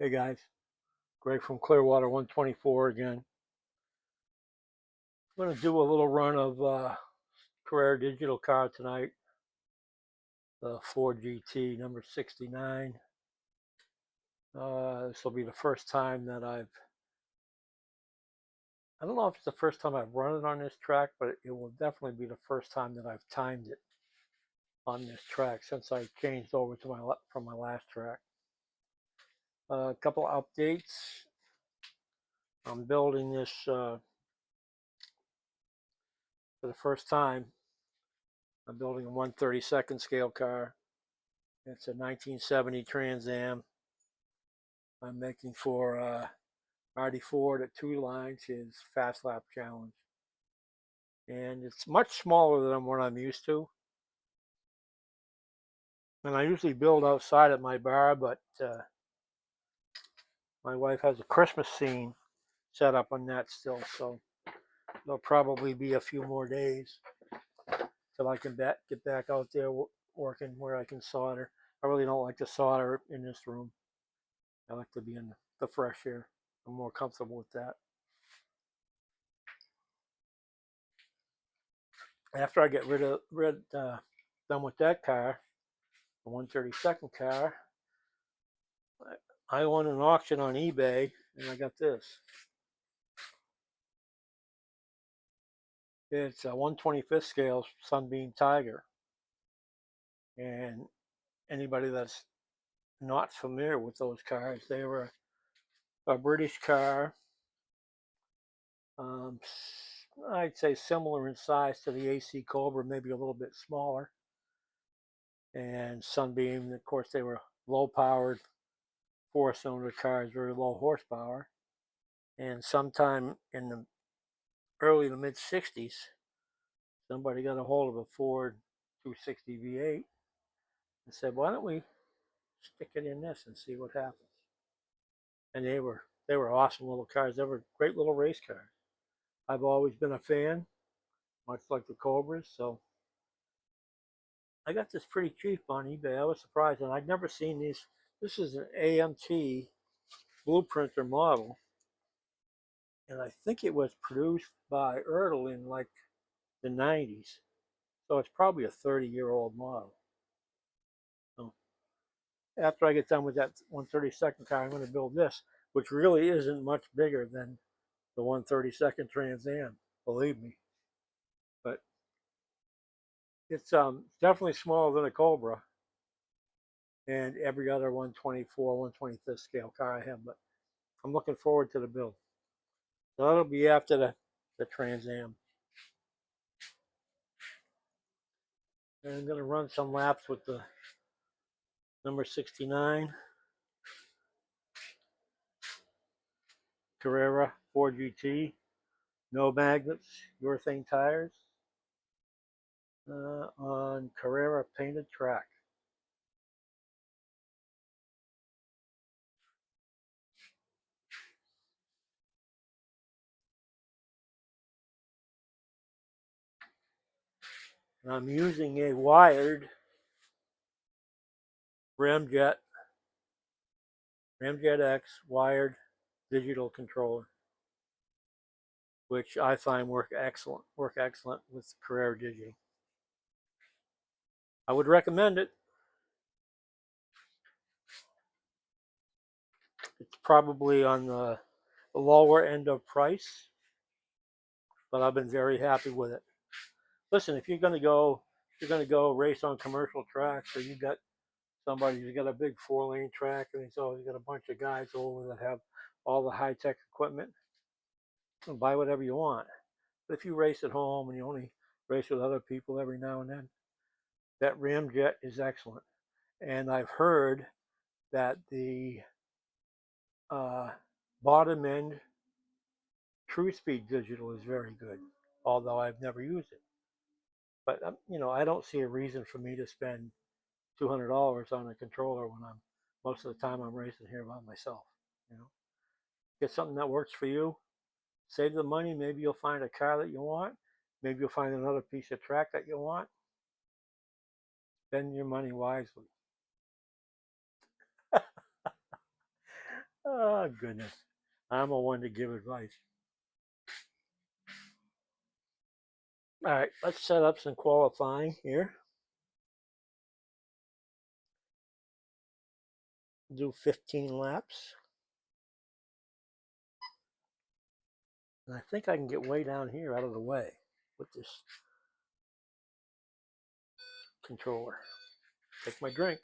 Hey guys, Greg from Clearwater 124 again. I'm going to do a little run of Carrera digital car tonight, the Ford GT number 69. This will be the first time that I don't know if it's the first time I've run it on this track, but it will definitely be the first time that I've timed it on this track since I changed over to from my last track. A couple of updates. I'm building this for the first time. I'm building a 1/32 scale car. It's a 1970 Trans Am. I'm making for Marty Ford at Two Lines, his Fast Lap Challenge. And it's much smaller than what I'm used to. And I usually build outside at my bar, but my wife has a Christmas scene set up on that still. So there'll probably be a few more days till I can get back out there working where I can solder. I really don't like to solder in this room. I like to be in the fresh air. I'm more comfortable with that. After I get done with that car, the 1/32 car, I won an auction on eBay, and I got this. It's a 1/25 scale Sunbeam Tiger, and anybody that's not familiar with those cars, they were a British car. I'd say similar in size to the AC Cobra, maybe a little bit smaller. And Sunbeam, of course, they were low-powered, four-cylinder cars, very low horsepower. And sometime in the early to mid 60s, somebody got a hold of a Ford 260 V8 and said, "Why don't we stick it in this and see what happens?" And they were awesome little cars. They were great little race cars. I've always been a fan, much like the Cobras. So I got this pretty cheap on eBay. I was surprised, and I'd never seen these. This is an AMT blueprinter model, and I think it was produced by Ertl in like the 90s. So it's probably a 30-year-old model. So after I get done with that 1/32 car, I'm going to build this, which really isn't much bigger than the 1/32 Trans Am, believe me. But it's definitely smaller than a Cobra and every other 1/24, 1/25 scale car I have. But I'm looking forward to the build. So that'll be after the Trans Am. And I'm going to run some laps with the number 69 Carrera 4GT. No magnets, urethane tires on Carrera painted track. And I'm using a wired Ramjet X wired digital controller, which I find work excellent with Carrera Digital. I would recommend it. It's probably on the lower end of price, but I've been very happy with it. Listen, if you're going to go race on commercial tracks, or you got somebody who's got a big 4-lane track, and he's always got a bunch of guys over that have all the high-tech equipment, buy whatever you want. But if you race at home and you only race with other people every now and then, that Ramjet is excellent. And I've heard that the uh, bottom end True Speed Digital is very good, although I've never used it. But I don't see a reason for me to spend $200 on a controller when most of the time I'm racing here by myself. You know, get something that works for you. Save the money. Maybe you'll find a car that you want. Maybe you'll find another piece of track that you want. Spend your money wisely. Oh, goodness. I'm a one to give advice. All right, let's set up some qualifying here. Do 15 laps. And I think I can get way down here out of the way with this controller. Take my drink.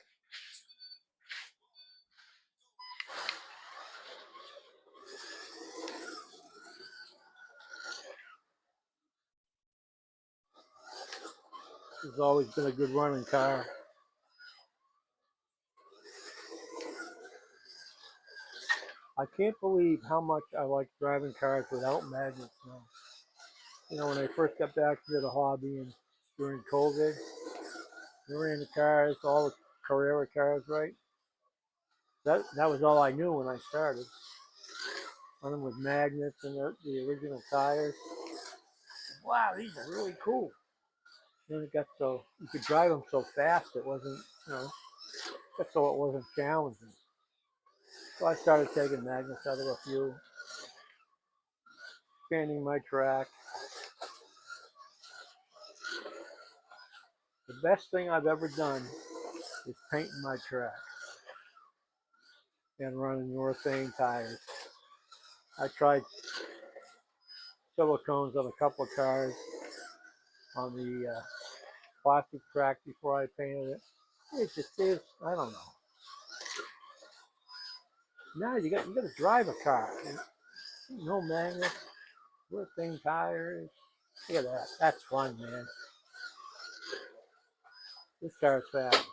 This has always been a good running car. I can't believe how much I like driving cars without magnets now. You know, when I first got back into the hobby and during COVID, we ran the cars, all the Carrera cars, right? That was all I knew when I started. Running with magnets and the original tires. Wow, these are really cool. Then it got so you could drive them so fast it wasn't, just so it wasn't challenging. So I started taking magnets out of a few, expanding my track. The best thing I've ever done is painting my track and running urethane tires. I tried silicones on a couple of cars on the plastic track before I painted it. It just is, I don't know. Now you got to drive a car. No magnets, urethane tires. Look at that. That's fun, man. This car's fast.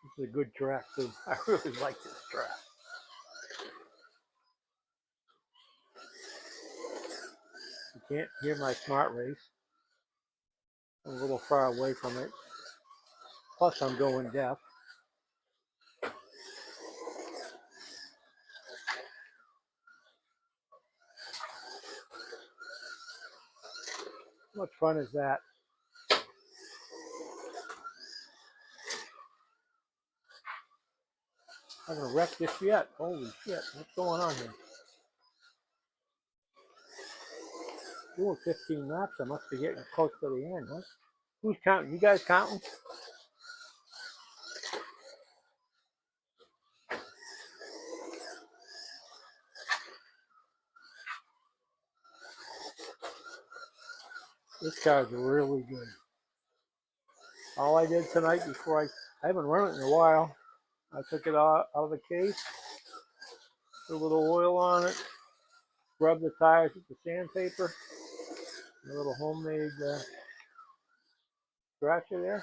This is a good track too. I really like this track. You can't hear my smart race. I'm a little far away from it. Plus, I'm going deaf. How much fun is that? I haven't wrecked this yet. Holy shit! What's going on here? Doing 15 laps. I must be getting close to the end, huh? Who's counting? You guys counting? This car's really good. All I did tonight before I haven't run it in a while. I took it out of the case, put a little oil on it, rubbed the tires with the sandpaper, a little homemade scratcher there.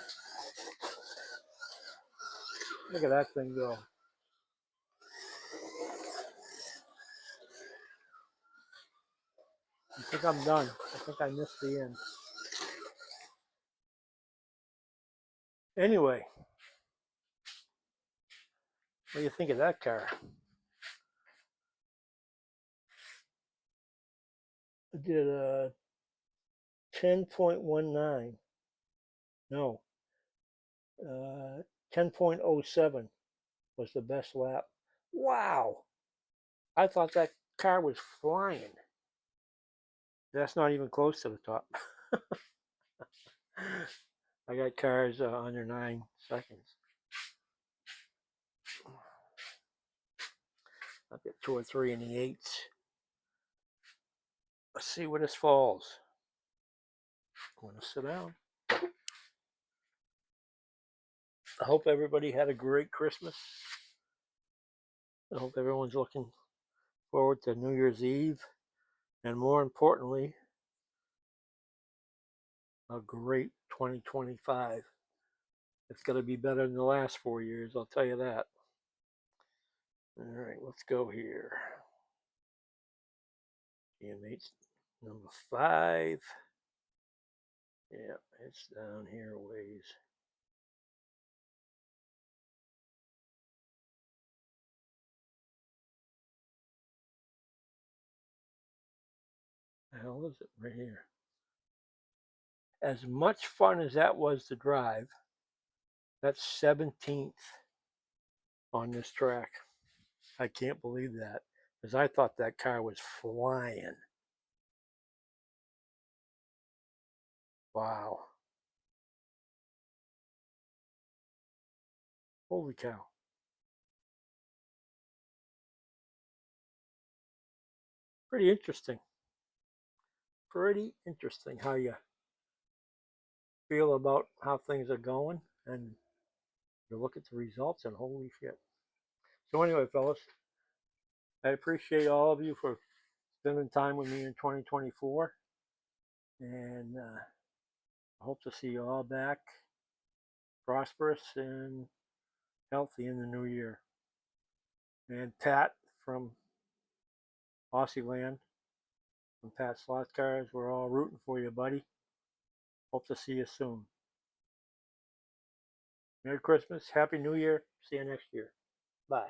Look at that thing go. I think I'm done. I think I missed the end. Anyway, what do you think of that car? I did a 10.19. No, 10.07 was the best lap. Wow! I thought that car was flying. That's not even close to the top. I got cars under 9 seconds. I've got 2 or 3 in the eights. Let's see where this falls. I'm going to sit down. I hope everybody had a great Christmas. I hope everyone's looking forward to New Year's Eve. And more importantly, a great 2025. It's going to be better than the last 4 years, I'll tell you that. All right, let's go here. GMH number 5. Yeah, it's down here a ways. hell is it? Right here. As much fun as that was to drive, that's 17th on this track. I can't believe that, because I thought that car was flying. Wow. Holy cow. Pretty interesting. Pretty interesting how you feel about how things are going, and you look at the results and holy shit. So anyway, fellas, I appreciate all of you for spending time with me in 2024, and I hope to see you all back prosperous and healthy in the new year. And Pat from Aussie Land, from Pat Sloth Cars, we're all rooting for you, buddy. Hope to see you soon. Merry Christmas, Happy New Year. See you next year. Bye.